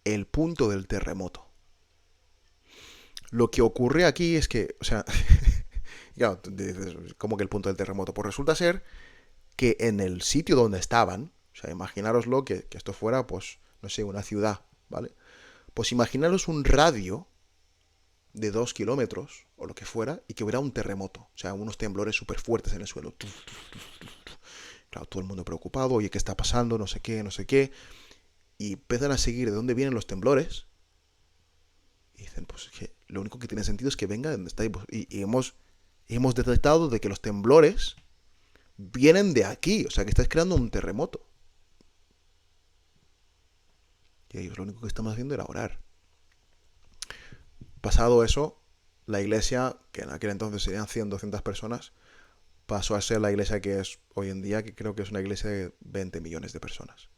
el punto del terremoto. Lo que ocurre aquí es que, o sea, claro, dices, ¿cómo que el punto del terremoto? Pues resulta ser que en el sitio donde estaban, o sea, imaginároslo que esto fuera, pues, no sé, una ciudad, ¿vale? Pues imaginaros un radio de 2 kilómetros, o lo que fuera, y que hubiera un terremoto, o sea, unos temblores súper fuertes en el suelo. Claro, todo el mundo preocupado, oye, ¿qué está pasando? No sé qué, no sé qué. Y empiezan a seguir de dónde vienen los temblores. Y dicen, pues es que lo único que tiene sentido es que venga de donde estáis. Y hemos detectado de que los temblores vienen de aquí, o sea, que estáis creando un terremoto. Y ellos lo único que estamos haciendo era orar. Pasado eso, la iglesia, que en aquel entonces serían 100, 200 personas, pasó a ser la iglesia que es hoy en día, que creo que es una iglesia de 20 millones de personas.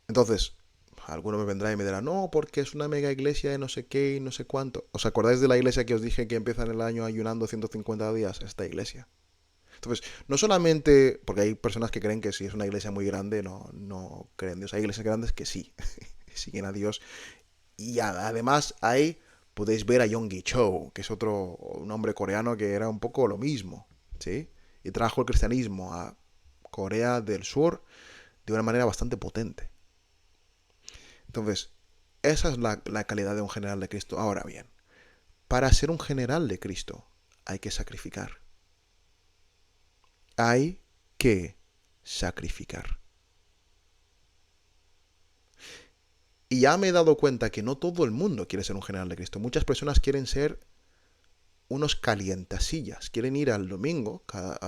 Entonces, alguno me vendrá y me dirá, no, porque es una mega iglesia de no sé qué y no sé cuánto. ¿Os acordáis de la iglesia que os dije que empieza en el año ayunando 150 días? Esta iglesia. Entonces, no solamente, porque hay personas que creen que si es una iglesia muy grande, no creen en Dios. Hay iglesias grandes que sí, siguen a Dios. Y además ahí podéis ver a Yonggi Cho, que es un hombre coreano que era un poco lo mismo, ¿sí? Y trajo el cristianismo a Corea del Sur de una manera bastante potente. Entonces, esa es la calidad de un general de Cristo. Ahora bien, para ser un general de Cristo hay que sacrificar. Hay que sacrificar. Y ya me he dado cuenta que no todo el mundo quiere ser un general de Cristo. Muchas personas quieren ser unos calientasillas. Quieren ir al domingo,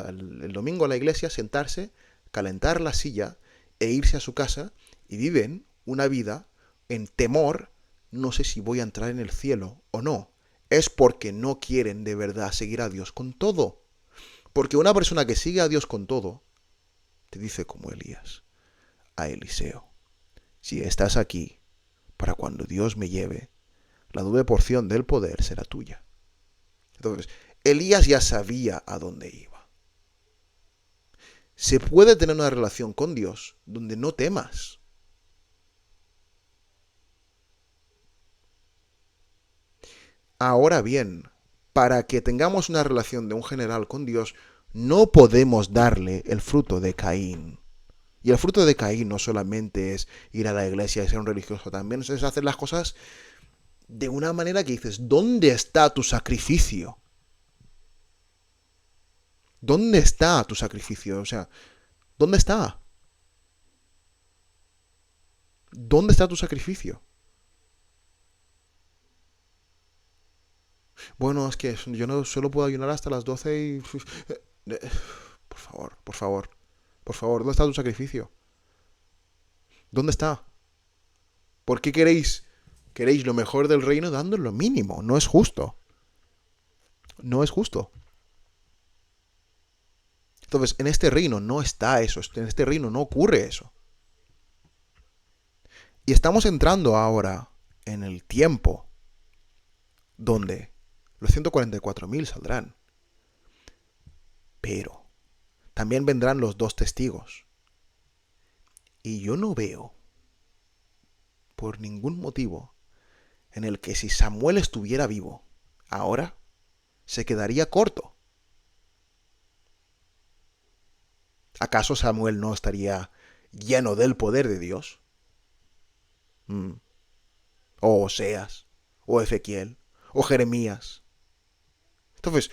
el domingo a la iglesia, sentarse, calentar la silla e irse a su casa y viven una vida en temor, no sé si voy a entrar en el cielo o no. Es porque no quieren de verdad seguir a Dios con todo. Porque una persona que sigue a Dios con todo, te dice como Elías, a Eliseo, si estás aquí para cuando Dios me lleve, la doble porción del poder será tuya. Entonces, Elías ya sabía a dónde iba. Se puede tener una relación con Dios donde no temas. Ahora bien, para que tengamos una relación de un general con Dios, no podemos darle el fruto de Caín. Y el fruto de Caín no solamente es ir a la iglesia y ser un religioso, también es hacer las cosas de una manera que dices, ¿dónde está tu sacrificio? ¿Dónde está tu sacrificio? O sea, ¿dónde está? ¿Dónde está tu sacrificio? Bueno, es que yo no solo puedo ayunar hasta las 12 y... Por favor, por favor, por favor, ¿dónde está tu sacrificio? ¿Dónde está? ¿Por qué queréis lo mejor del reino dando lo mínimo? No es justo. No es justo. Entonces, en este reino no está eso. En este reino no ocurre eso. Y estamos entrando ahora en el tiempo donde los 144.000 saldrán. Pero también vendrán los 2 testigos. Y yo no veo, por ningún motivo, en el que si Samuel estuviera vivo, ahora se quedaría corto. ¿Acaso Samuel no estaría lleno del poder de Dios? O Oseas, o Ezequiel, o Jeremías. Entonces,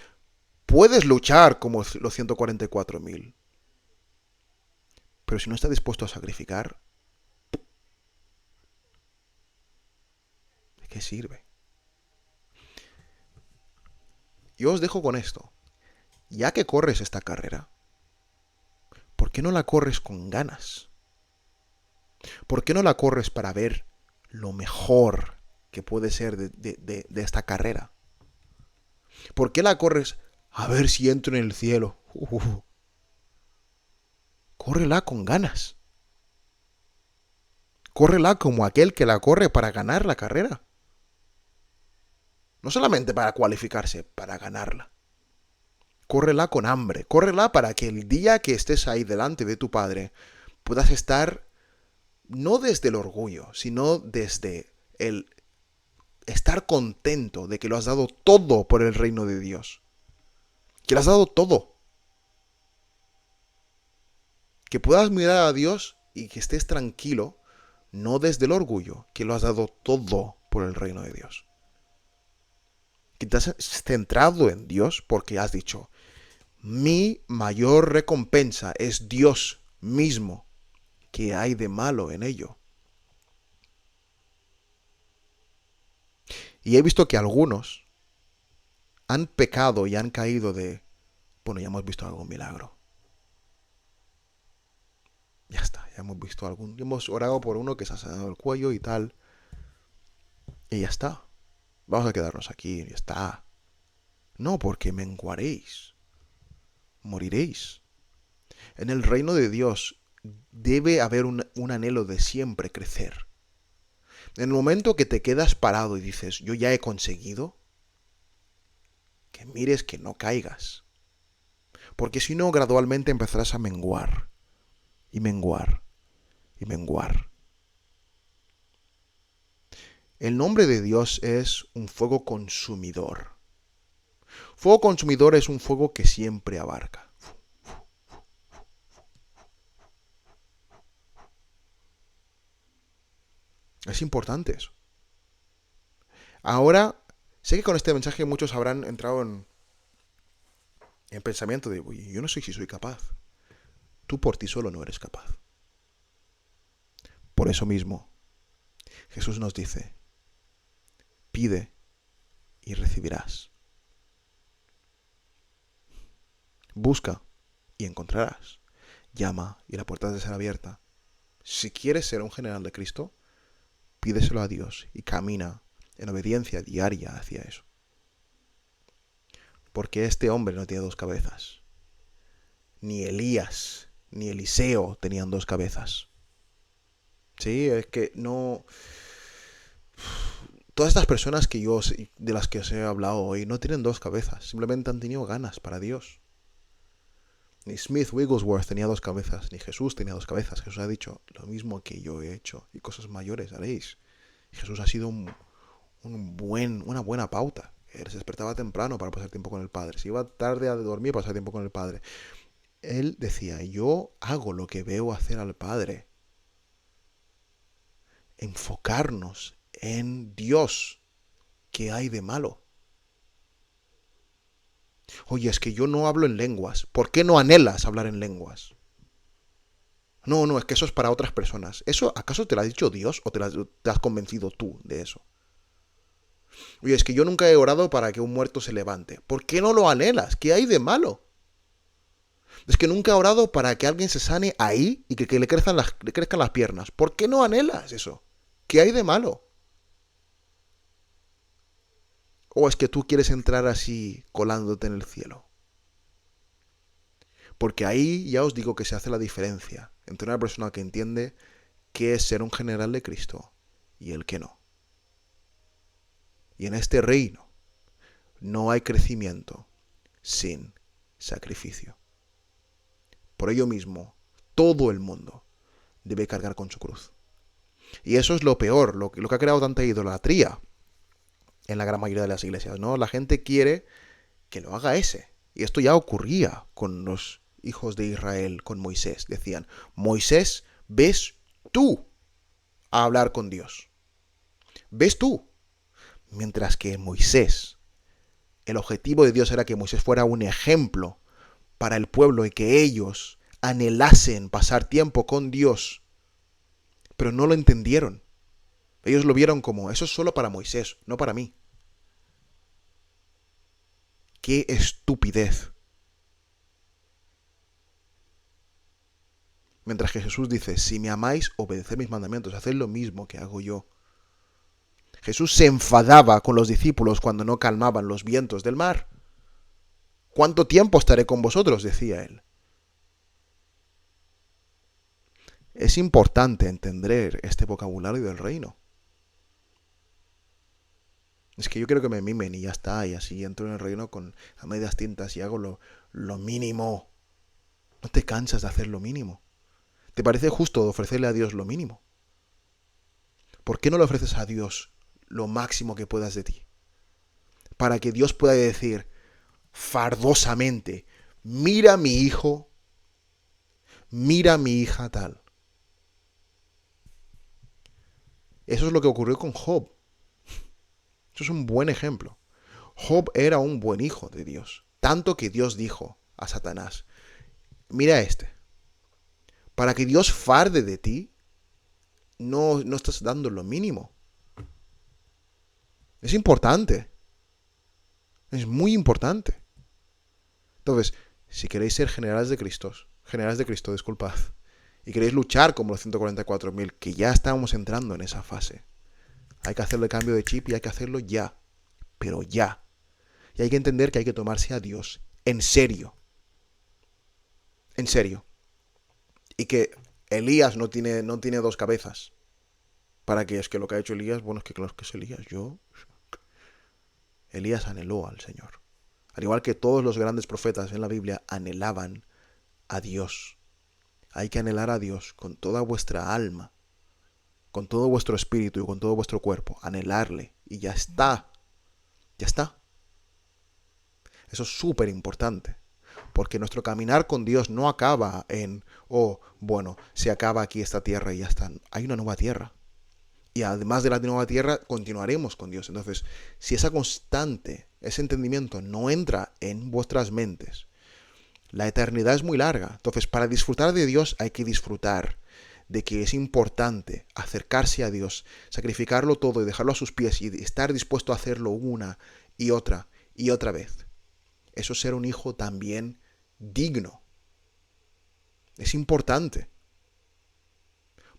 puedes luchar como los 144.000, pero si no estás dispuesto a sacrificar, ¿de qué sirve? Yo os dejo con esto. Ya que corres esta carrera, ¿por qué no la corres con ganas? ¿Por qué no la corres para ver lo mejor que puede ser de esta carrera? ¿Por qué la corres a ver si entro en el cielo? Córrela con ganas. Córrela como aquel que la corre para ganar la carrera. No solamente para cualificarse, para ganarla. Córrela con hambre. Córrela para que el día que estés ahí delante de tu Padre puedas estar no desde el orgullo, sino desde el estar contento de que lo has dado todo por el reino de Dios. Que lo has dado todo. Que puedas mirar a Dios y que estés tranquilo, no desde el orgullo, que lo has dado todo por el reino de Dios. Que te has centrado en Dios porque has dicho, mi mayor recompensa es Dios mismo. ¿Qué hay de malo en ello? Y he visto que algunos han pecado y han caído de, bueno, ya hemos visto algún milagro. Ya está, ya hemos visto algún, hemos orado por uno que se ha sanado el cuello y tal. Y ya está. Vamos a quedarnos aquí, y ya está. No, porque menguaréis, moriréis. En el reino de Dios debe haber un anhelo de siempre crecer. En el momento que te quedas parado y dices, yo ya he conseguido, que mires que no caigas. Porque si no, gradualmente empezarás a menguar, y menguar, y menguar. El nombre de Dios es un fuego consumidor. Fuego consumidor es un fuego que siempre abarca. Es importante eso. Ahora, sé que con este mensaje muchos habrán entrado en pensamiento de, yo no sé si soy capaz. Tú por ti solo no eres capaz. Por eso mismo, Jesús nos dice, pide y recibirás. Busca y encontrarás. Llama y la puerta de ser abierta. Si quieres ser un general de Cristo, pídeselo a Dios y camina en obediencia diaria hacia eso. Porque este hombre no tiene 2 cabezas. Ni Elías, ni Eliseo tenían 2 cabezas. Sí, es que no... Todas estas personas de las que os he hablado hoy no tienen 2 cabezas. Simplemente han tenido ganas para Dios. Ni Smith Wigglesworth tenía 2 cabezas, ni Jesús tenía 2 cabezas. Jesús ha dicho, lo mismo que yo he hecho y cosas mayores haréis. Y Jesús ha sido una buena pauta. Él se despertaba temprano para pasar tiempo con el Padre. Se iba tarde a dormir para pasar tiempo con el Padre. Él decía, yo hago lo que veo hacer al Padre. Enfocarnos en Dios. ¿Qué hay de malo? Oye, es que yo no hablo en lenguas. ¿Por qué no anhelas hablar en lenguas? No, no, es que eso es para otras personas. ¿Eso acaso te lo ha dicho Dios o te has convencido tú de eso? Oye, es que yo nunca he orado para que un muerto se levante. ¿Por qué no lo anhelas? ¿Qué hay de malo? Es que nunca he orado para que alguien se sane ahí y que le crezcan las piernas. ¿Por qué no anhelas eso? ¿Qué hay de malo? ¿O es que tú quieres entrar así colándote en el cielo? Porque ahí ya os digo que se hace la diferencia entre una persona que entiende qué es ser un general de Cristo y el que no. Y en este reino no hay crecimiento sin sacrificio. Por ello mismo, todo el mundo debe cargar con su cruz. Y eso es lo peor, lo que ha creado tanta idolatría en la gran mayoría de las iglesias, ¿no? La gente quiere que lo haga ese. Y esto ya ocurría con los hijos de Israel, con Moisés. Decían, Moisés, ves tú a hablar con Dios. Ves tú. Mientras que Moisés, el objetivo de Dios era que Moisés fuera un ejemplo para el pueblo y que ellos anhelasen pasar tiempo con Dios, pero no lo entendieron. Ellos lo vieron como, eso es solo para Moisés, no para mí. ¡Qué estupidez! Mientras que Jesús dice, si me amáis, obedeced mis mandamientos, haced lo mismo que hago yo. Jesús se enfadaba con los discípulos cuando no calmaban los vientos del mar. ¿Cuánto tiempo estaré con vosotros?, decía él. Es importante entender este vocabulario del reino. Es que yo quiero que me mimen y ya está, y así entro en el reino a medias tintas y hago lo mínimo. ¿No te cansas de hacer lo mínimo? ¿Te parece justo ofrecerle a Dios lo mínimo? ¿Por qué no le ofreces a Dios lo máximo que puedas de ti? Para que Dios pueda decir fardosamente, mira a mi hijo, mira a mi hija tal. Eso es lo que ocurrió con Job. Eso es un buen ejemplo. Job era un buen hijo de Dios. Tanto que Dios dijo a Satanás, mira para que Dios farde de ti, no estás dando lo mínimo. Es importante. Es muy importante. Entonces, si queréis ser generales de Cristo, disculpad, y queréis luchar como los 144.000, que ya estamos entrando en esa fase, hay que hacerle cambio de chip y hay que hacerlo ya. Pero ya. Y hay que entender que hay que tomarse a Dios en serio. En serio. Y que Elías no tiene dos cabezas. Para que es que lo que ha hecho Elías, bueno, es que claro que es Elías. Elías anheló al Señor. Al igual que todos los grandes profetas en la Biblia anhelaban a Dios. Hay que anhelar a Dios con toda vuestra alma, con todo vuestro espíritu y con todo vuestro cuerpo. Anhelarle. Y ya está. Ya está. Eso es súper importante. Porque nuestro caminar con Dios no acaba en, bueno, se acaba aquí esta tierra y ya está. Hay una nueva tierra. Y además de la nueva tierra, continuaremos con Dios. Entonces, si esa constante, ese entendimiento no entra en vuestras mentes, la eternidad es muy larga. Entonces, para disfrutar de Dios hay que disfrutar de que es importante acercarse a Dios, sacrificarlo todo y dejarlo a sus pies y estar dispuesto a hacerlo una y otra vez. Eso es ser un hijo también digno. Es importante.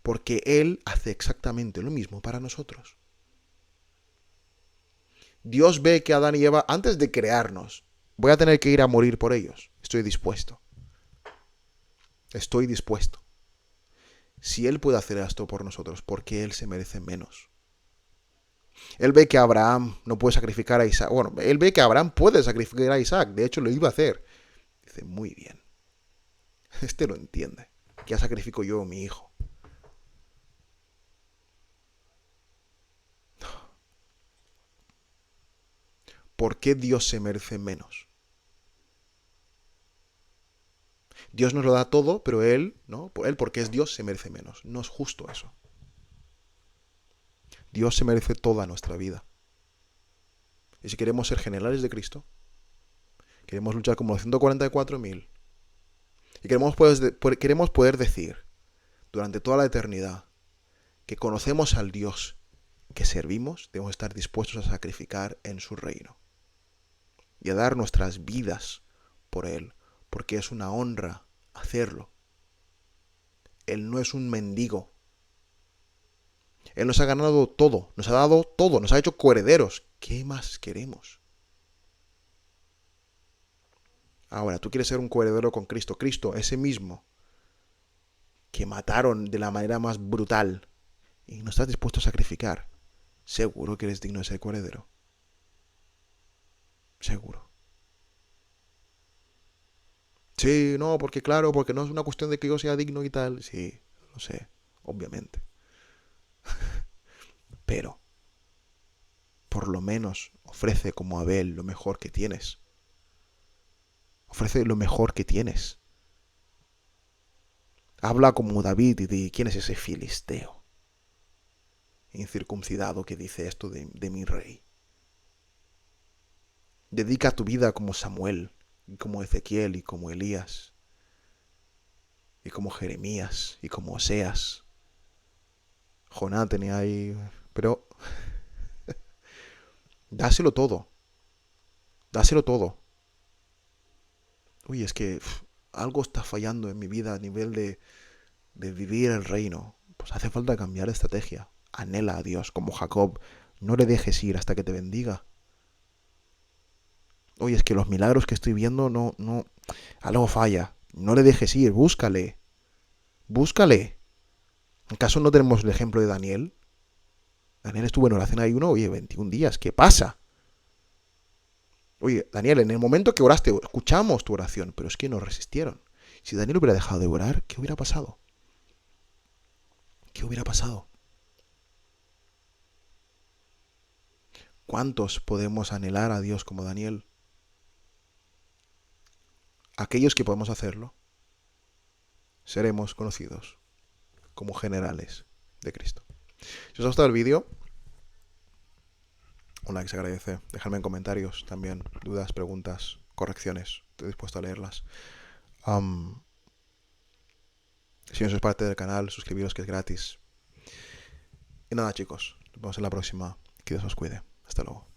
Porque Él hace exactamente lo mismo para nosotros. Dios ve que Adán y Eva, antes de crearnos, voy a tener que ir a morir por ellos. Estoy dispuesto. Estoy dispuesto. Si Él puede hacer esto por nosotros, ¿por qué Él se merece menos? Él ve que Abraham no puede sacrificar a Isaac. Bueno, Él ve que Abraham puede sacrificar a Isaac. De hecho, lo iba a hacer. Dice, muy bien. Este lo entiende. Ya sacrifico yo a mi hijo. ¿Por qué Dios se merece menos? Dios nos lo da todo, pero Él, ¿no? Él, porque es Dios, se merece menos. No es justo eso. Dios se merece toda nuestra vida. Y si queremos ser generales de Cristo, queremos luchar como los 144.000, y queremos poder decir, durante toda la eternidad, que conocemos al Dios que servimos, debemos estar dispuestos a sacrificar en su reino y a dar nuestras vidas por Él, porque es una honra hacerlo. Él no es un mendigo. Él nos ha ganado todo, nos ha dado todo, nos ha hecho coherederos. ¿Qué más queremos? Ahora, tú quieres ser un coheredero con Cristo. Cristo, ese mismo que mataron de la manera más brutal y no estás dispuesto a sacrificar. Seguro que eres digno de ser coheredero. Seguro. Sí, no, porque claro, porque no es una cuestión de que yo sea digno y tal. Sí, lo sé, obviamente. Pero, por lo menos, ofrece como Abel lo mejor que tienes. Ofrece lo mejor que tienes. Habla como David y di, ¿quién es ese filisteo incircuncidado que dice esto de mi rey? Dedica tu vida como Samuel, y como Ezequiel, y como Elías, y como Jeremías, y como Oseas. Jonás tenía ahí... Pero dáselo todo. Dáselo todo. Uy, es que algo está fallando en mi vida a nivel de vivir el reino. Pues hace falta cambiar de estrategia. Anhela a Dios, como Jacob. No le dejes ir hasta que te bendiga. Oye, es que los milagros que estoy viendo no, algo falla. No le dejes ir, búscale. Búscale. ¿Acaso no tenemos el ejemplo de Daniel? Daniel estuvo en oración ayuno, oye, 21 días, ¿qué pasa? Oye, Daniel, en el momento que oraste, escuchamos tu oración, pero es que no resistieron. Si Daniel hubiera dejado de orar, ¿qué hubiera pasado? ¿Qué hubiera pasado? ¿Cuántos podemos anhelar a Dios como Daniel? Aquellos que podemos hacerlo, seremos conocidos como generales de Cristo. Si os ha gustado el vídeo, un like se agradece. Dejadme en comentarios también dudas, preguntas, correcciones. Estoy dispuesto a leerlas. Si no sois parte del canal, suscribiros que es gratis. Y nada, chicos, nos vemos en la próxima. Que Dios os cuide. Hasta luego.